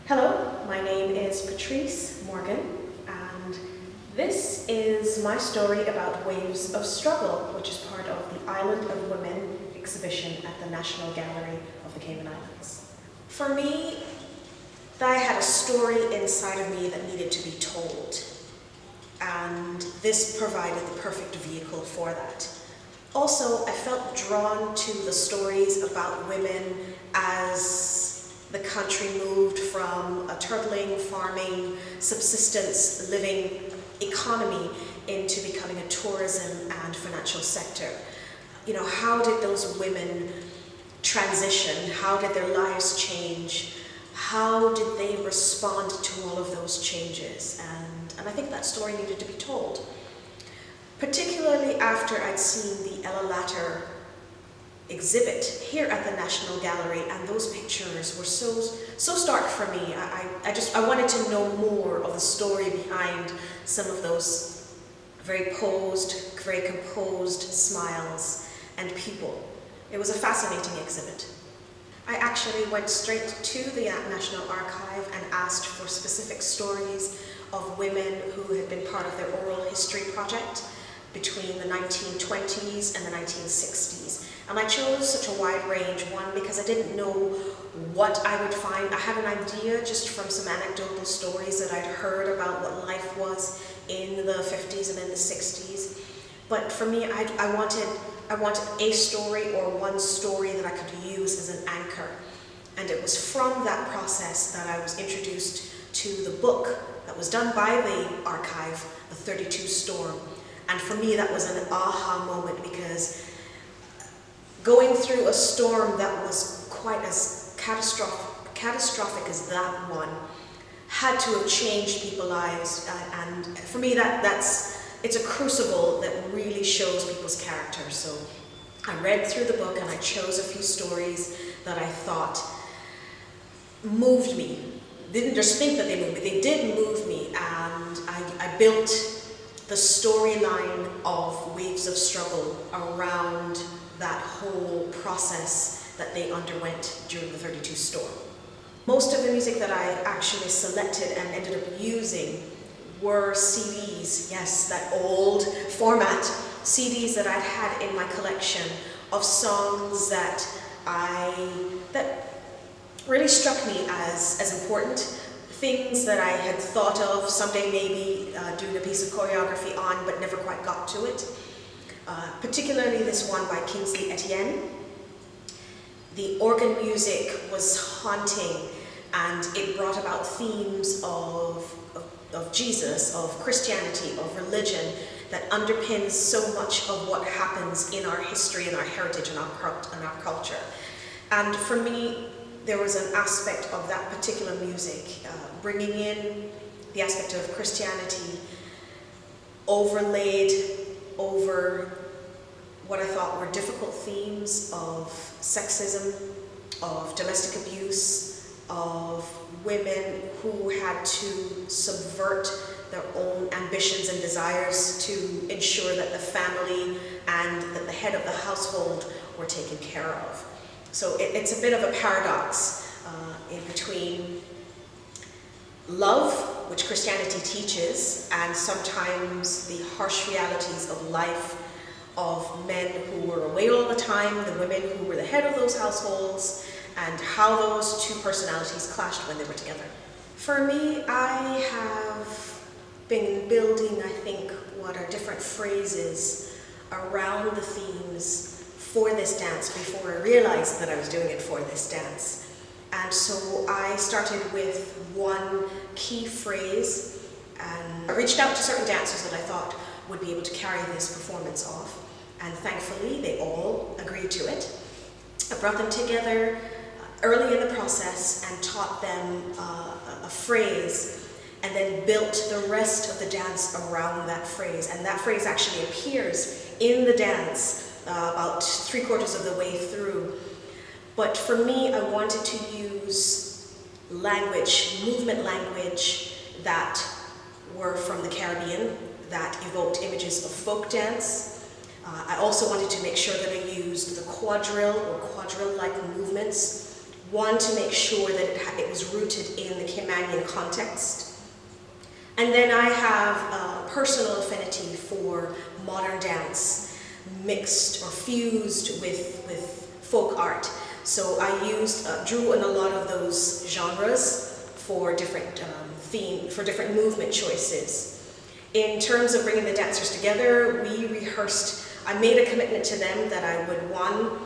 Hello, my name is Patrice Morgan, and this is my story about Waves of Struggle, which is part of the Island of Women exhibition at the National Gallery of the Cayman Islands. For me, I had a story inside of me that needed to be told, and this provided the perfect vehicle for that. Also, I felt drawn to the stories about women as the country moved from a turtling, farming, subsistence living economy into becoming a tourism and financial sector. You know, how did those women transition? How did their lives change? How did they respond to all of those changes? And I think that story needed to be told. Particularly after I'd seen the Ella Latter exhibit here at the National Gallery, and those pictures were so stark for me. I wanted to know more of the story behind some of those very posed, very composed smiles and people. It was a fascinating exhibit. I actually went straight to the National Archive and asked for specific stories of women who had been part of their oral history project between the 1920s and the 1960s. And I chose such a wide range, one, because I didn't know what I would find. I had an idea just from some anecdotal stories that I'd heard about what life was in the 50s and in the 60s. But for me, I wanted a story or one story that I could use as an anchor. And it was from that process that I was introduced to the book that was done by the archive, The 32 Storm. And for me, that was an aha moment, because going through a storm that was quite as catastrophic as that one had to have changed people's lives. And for me, it's a crucible that really shows people's character. So I read through the book and I chose a few stories that I thought moved me. Didn't just think that they moved me, they did move me, and I built the storyline of Waves of Struggle around that whole process that they underwent during the 32 Storm. Most of the music that I actually selected and ended up using were CDs, yes, that old format CDs that I'd had in my collection of songs that really struck me as important. Things that I had thought of someday maybe doing a piece of choreography on, but never quite got to it. Particularly this one by Kingsley Etienne. The organ music was haunting, and it brought about themes of Jesus, of Christianity, of religion, that underpins so much of what happens in our history and our heritage and our culture. And for me, there was an aspect of that particular music, bringing in the aspect of Christianity, overlaid over what I thought were difficult themes of sexism, of domestic abuse, of women who had to subvert their own ambitions and desires to ensure that the family and that the head of the household were taken care of. So it's a bit of a paradox in between love, which Christianity teaches, and sometimes the harsh realities of life, of men who were away all the time, the women who were the head of those households, and how those two personalities clashed when they were together. For me, I have been building, I think, what are different phrases around the themes for this dance before I realized that I was doing it for this dance. And so I started with one key phrase, and I reached out to certain dancers that I thought would be able to carry this performance off. And thankfully, they all agreed to it. I brought them together early in the process and taught them a phrase, and then built the rest of the dance around that phrase. And that phrase actually appears in the dance about 3/4 of the way through. But for me, I wanted to use language, movement language, that were from the Caribbean, that evoked images of folk dance. I also wanted to make sure that I used the quadrille or quadrille-like movements One, to make sure that it was rooted in the Caymanian context. And then I have a personal affinity for modern dance, mixed or fused with folk art. So I drew in a lot of those genres for different different movement choices. In terms of bringing the dancers together, we rehearsed. I made a commitment to them that I would, one,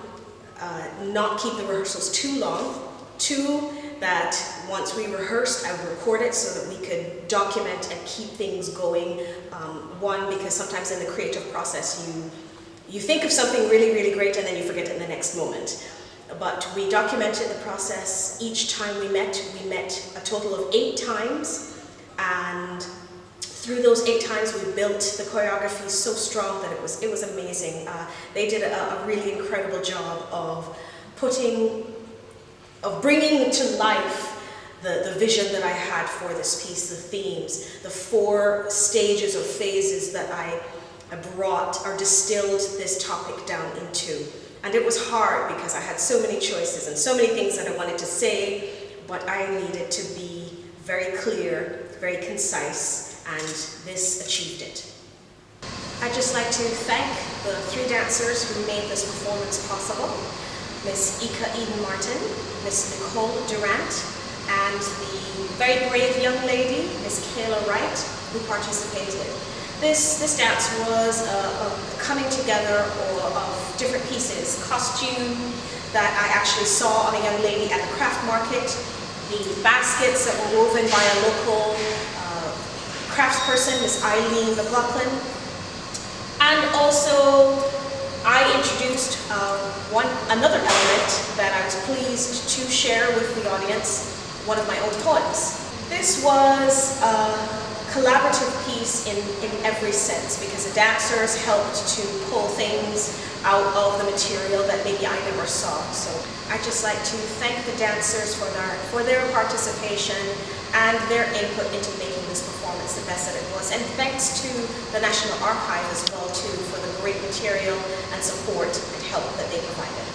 not keep the rehearsals too long. Two, that once we rehearsed, I would record it so that we could document and keep things going. One, because sometimes in the creative process you think of something really, really great and then you forget it in the next moment. But we documented the process. Each time we met a total of 8 times, and through those 8 times we built the choreography so strong that it was amazing. They did a really incredible job of bringing to life the vision that I had for this piece, the themes, the 4 stages or phases that I brought or distilled this topic down into. And it was hard because I had so many choices and so many things that I wanted to say, but I needed to be very clear, very concise, and this achieved it. I'd just like to thank the 3 dancers who made this performance possible. Miss Ika Eden-Martin, Miss Nicole Durant, and the very brave young lady, Miss Kayla Wright, who participated. This dance was a coming together of different pieces. Costume that I actually saw on a young lady at the craft market, the baskets that were woven by a local craftsperson, Miss Eileen McLaughlin, and also I introduced another element that I was pleased to share with the audience, one of my own poems. This was a collaborative piece in every sense, because the dancers helped to pull things out of the material that maybe I never saw. So I'd just like to thank the dancers for their participation and their input into making this performance the best that it was. And thanks to the National Archive as well too for the great material and support and help that they provided.